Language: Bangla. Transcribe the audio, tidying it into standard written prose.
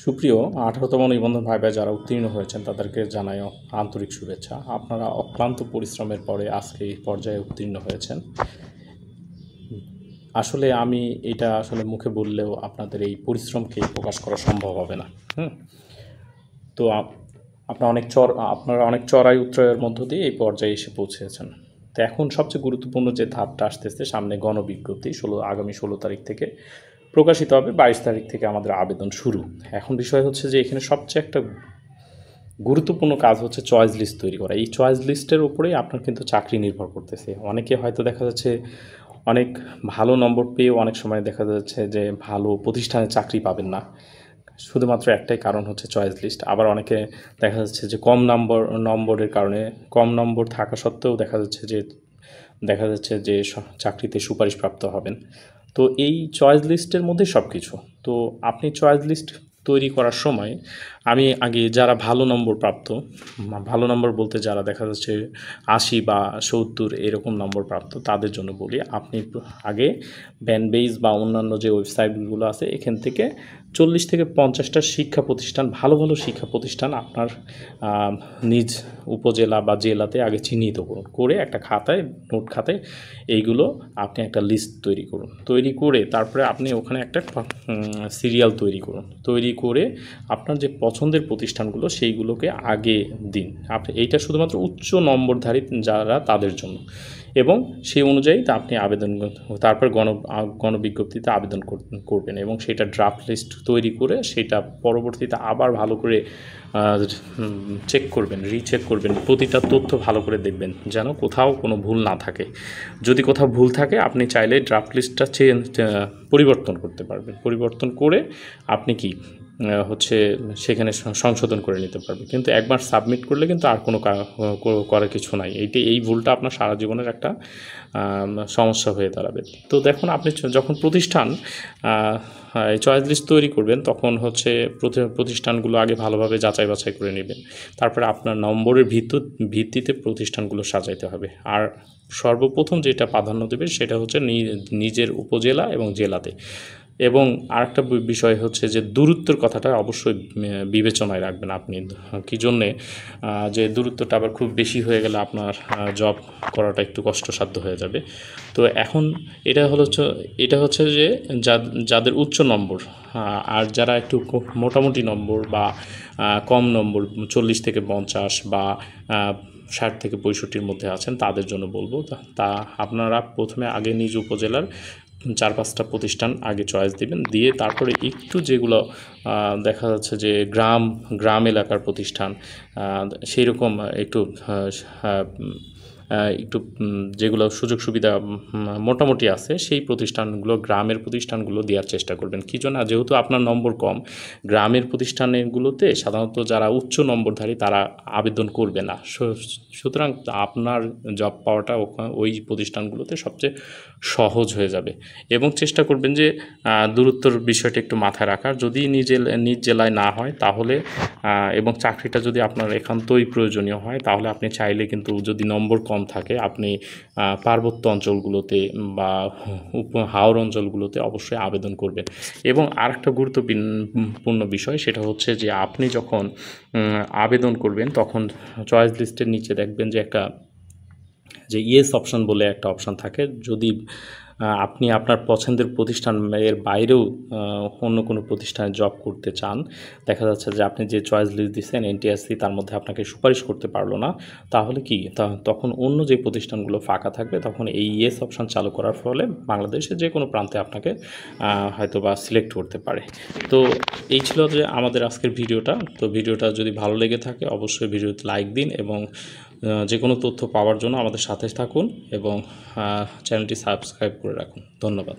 সুপ্রিয় ১৮তম নিবন্ধন ভাইবা যারা উত্তীর্ণ হয়েছেন তাদেরকে জানাই আন্তরিক শুভেচ্ছা। আপনারা অক্লান্ত পরিশ্রমের পরে আজকে এই পর্যায়ে উত্তীর্ণ হয়েছেন। আসলে আমি এটা আসলে মুখে বললেও আপনাদের এই পরিশ্রমকে প্রকাশ করা সম্ভব হবে না। তো আপনারা অনেক চড়াই উতরাইয়ের মধ্য দিয়ে এই পর্যায়ে এসে পৌঁছেছেন। তো এখন সবচেয়ে গুরুত্বপূর্ণ যে ধাপটা আসতেছে সামনে গণবিজ্ঞপ্তি আগামী 16 তারিখ থেকে প্রকাশিত হবে, 22 তারিখ থেকে আমাদের আবেদন শুরু। এখন বিষয় হচ্ছে যে এখানে সবচেয়ে একটা গুরুত্বপূর্ণ কাজ হচ্ছে চয়েস লিস্ট তৈরি করা। এই চয়েস লিস্টের উপরেই আপনার কিন্তু চাকরি নির্ভর করতেছে। অনেকে হয়তো দেখা যাচ্ছে অনেক ভালো নম্বর পেয়েও অনেক সময় দেখা যাচ্ছে যে ভালো প্রতিষ্ঠানে চাকরি পাবেন না, শুধুমাত্র একটাই কারণ হচ্ছে চয়েস লিস্ট। আবার অনেকে দেখা যাচ্ছে যে কম নম্বরের কারণে, কম নম্বর থাকা সত্ত্বেও দেখা যাচ্ছে যে চাকরিতে সুপারিশপ্রাপ্ত হবেন। তো এই চয়েস লিস্টের মধ্যে সব কিছু। তো আপনি চয়েস লিস্ট তৈরি করার সময় আমি আগে যারা ভালো নম্বর প্রাপ্ত, ভালো নম্বর বলতে যারা দেখা যাচ্ছে ৮০ বা ৭০ এরকম নম্বর প্রাপ্ত তাদের জন্য বলি, আপনি আগে ব্যানবেইজ বা অন্যান্য যে ওয়েবসাইটগুলো আছে এখান থেকে 40 থেকে 50টা শিক্ষা প্রতিষ্ঠান, ভালো ভালো শিক্ষা প্রতিষ্ঠান আপনার নিজ উপজেলা বা জেলাতে আগে চিহ্নিত করুন, করে একটা খাতায়, নোট খাতায় এইগুলো আপনি একটা লিস্ট তৈরি করুন। তৈরি করে তারপরে আপনি ওখানে একটা সিরিয়াল তৈরি করুন। তৈরি করে আপনার যে পছন্দের প্রতিষ্ঠানগুলো সেইগুলোকে আগে দিন। এইটা শুধুমাত্র উচ্চ নম্বরধারী যারা তাদের জন্য, এবং সেই অনুযায়ী আপনি আবেদন, তারপর গণবিজ্ঞপ্তিতে আবেদন করবেন এবং সেটা ড্রাফট লিস্ট তৈরি করে সেটা পরবর্তীতে আবার ভালো করে চেক করবেন, রিচেক করবেন, প্রতিটা তথ্য ভালো করে দেখবেন যেন কোথাও কোনো ভুল না থাকে। যদি কোথাও ভুল থাকে আপনি চাইলে ড্রাফট লিস্টটা পরিবর্তন করতে পারবেন। পরিবর্তন করে আপনি সেখানে সংশোধন করে নিতে পারবেন। কিন্তু একবার সাবমিট করলে কিন্তু আর কোনো করার কিছু নাই। এই ভুলটা আপনার সারা জীবনের একটা সমস্যা হয়ে দাঁড়াবে। তো দেখুন, আপনি যখন চয়েস লিস্ট তৈরি করবেন তখন প্রতিষ্ঠানগুলো আগে ভালোভাবে যাচাই বাছাই করে নেবেন। তারপরে আপনার নম্বরের ভিত্তিতে প্রতিষ্ঠানগুলো সাজাইতে হবে। আর সর্বপ্রথম যেটা প্রাধান্য দেবে সেটা হচ্ছে নিজের উপজেলা এবং জেলাতে। এবং আরেকটা বিষয় হচ্ছে যে দূরত্বের কথাটা অবশ্যই বিবেচনায় রাখবেন আপনি। কী জন্যে যে দূরত্বটা আবার খুব বেশি হয়ে গেলে আপনার জব করাটা একটু কষ্টসাধ্য হয়ে যাবে। তো এখন এটা হচ্ছে যে যাদের উচ্চ নম্বর, আর যারা একটু মোটামুটি নম্বর বা কম নম্বর 40 থেকে 50 বা 60 থেকে 65-র মধ্যে আছেন তাদের জন্য বলবো। তা আপনারা প্রথমে আগে নিজ উপজেলার 4-5টা প্রতিষ্ঠান আগে চয়েস দিবেন, দিয়ে তারপরে একটু যেগুলো দেখা যাচ্ছে যে গ্রাম এলাকার প্রতিষ্ঠান, সেই রকম একটু যেগুলো সুযোগ সুবিধা মোটামুটি আছে সেই প্রতিষ্ঠানগুলো, গ্রামের প্রতিষ্ঠানগুলো দেওয়ার চেষ্টা করবেন। কী জন্য? যেহেতু আপনার নম্বর কম, গ্রামের প্রতিষ্ঠানগুলোতে সাধারণত যারা উচ্চ নম্বরধারী তারা আবেদন করবে না। সুতরাং আপনার জব পাওয়াটা ওই প্রতিষ্ঠানগুলোতে সবচেয়ে সহজ হয়ে যাবে। এবং চেষ্টা করবেন যে দূরত্বর বিষয়টা একটু মাথায় রাখার। যদি নিজ জেলায় না হয় তাহলে, এবং চাকরিটা যদি আপনার একান্তই প্রয়োজনীয় হয় তাহলে আপনি চাইলে কিন্তু, যদি নম্বর কম থাকে, আপনি পার্বত্য অঞ্চলগুলোতে বা হাওর অঞ্চলগুলোতে অবশ্যই আবেদন করবেন। এবং আরেকটা গুরুত্বপূর্ণ বিষয় সেটা হচ্ছে যে আপনি যখন আবেদন করবেন তখন চয়েস লিস্টের নিচে দেখবেন যে ইয়েস অপশান বলে একটা অপশান থাকে। যদি আপনি আপনার পছন্দের প্রতিষ্ঠানের বাইরেও অন্য কোনো প্রতিষ্ঠানে জব করতে চান, দেখা যাচ্ছে যে আপনি যে চয়েস লিস্ট দিচ্ছেন এনটিআরসি তার মধ্যে আপনাকে সুপারিশ করতে পারলো না, তাহলে তখন অন্য যে প্রতিষ্ঠানগুলো ফাঁকা থাকবে তখন এই ইয়েস অপশান চালু করার ফলে বাংলাদেশের যে কোনো প্রান্তে আপনাকে হয়তো বা সিলেক্ট করতে পারে। তো এই ছিল যে আমাদের আজকের ভিডিওটা। তো ভিডিওটা যদি ভালো লেগে থাকে অবশ্যই ভিডিওতে লাইক দিন এবং যে কোনো তথ্য পাওয়ার জন্য আমাদের সাথে থাকুন এবং চ্যানেলটি সাবস্ক্রাইব করে রাখুন। ধন্যবাদ।